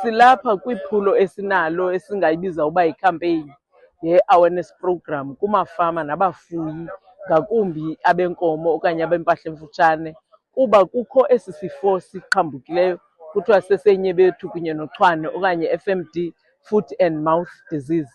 Silapha kwiphulo esinalo esingayibiza uba yicampaign ye-awareness program kumafama nabafuyi, ngakumbi abenkomo okanye abempahla emfutshane, kuba kukho esi sifo siqhambukileyo kuthiwa sesenyebethu kunye nochwane okanye FMD, foot and mouth disease.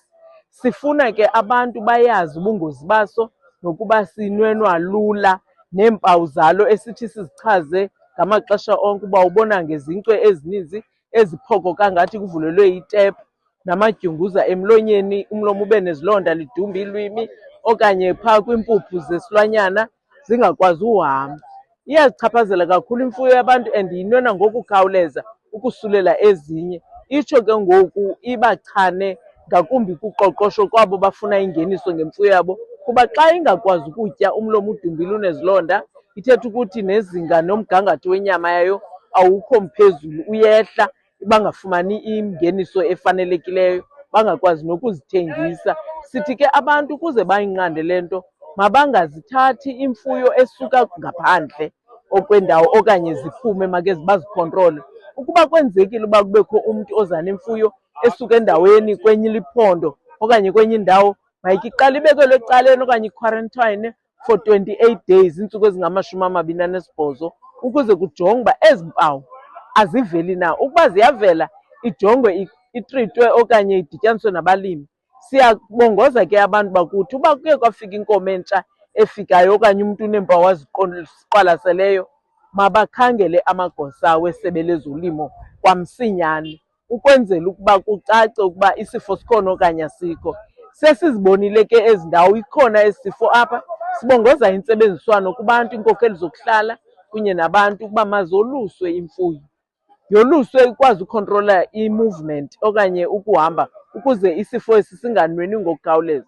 Sifuna ke abantu bayazi ubungozi baso nokuba sinwenwa lula neempawu zalo esithi sizichaze ngamaxesha onke uba ubona ngezinkcwe ezininzi eziphokoka ngathi kuvulelwe itephu, namadyunguza emlonyeni, umlomo ube nezilonda lidumbe ilwimi, okanye phaa kwiimpuphu zesilwanyana zingakwazi uhamba. Iyazichaphazela kakhulu imfuyo yabantu and yinwenwa ngokukhawuleza ukusulela ezinye. Itsho ke ngoku ibachane ngakumbi kuqoqosho kwabo bafuna ingeniso ngemfuyo yabo, kuba xa ingakwazi ukutya, umlomo udumbile unezilonda, ithetha ukuthi nezinga nomgangatho wenyama yayo awukho mphezulu, uyehla, bangafumani ingeniso efanelekileyo, bangakwazi nokuzithengisa. Sithi ke abantu ukuze bayinqande le nto mabangazithathi imfuyo esuka ngaphandle okwendawo okanye ziphume make bazikhontrole. Ukuba kwenzekile uba kubekho umntu oza nemfuyo esuka endaweni kwenye liphondo okanye kwenye indawo, mayikiqala ibekelwe ecaleni okanye iquarantine for 28 days, iintsuku ezingama-28, ukuze kujongwe uba ezi mpawu aziveli na. Ukuba ziyavela ijongwe, itritwe okanye idityaniswe nabalimi. Siyabongoza ke abantu bakuthi uba kuye kwafika inkomo entsha efikayo okanye umntu uneempawu aziqwalaseleyo, mabakhangele amagosa weSebe lezoLimo kwamsinyane ukwenzela ukuba kucace ukuba isifo sikhona okanye asikho. Sesizibonile ke ezi ndawo ikhona esi sifo apha. Sibongoza intsebenziswano kubantu, iinkokheli zokuhlala kunye nabantu ukuba mazoluswe imfuyo, yoluswe ikwazi ukhontrola i-movement okanye ukuhamba ukuze isifo esi singanwenwi ngokukhawuleza.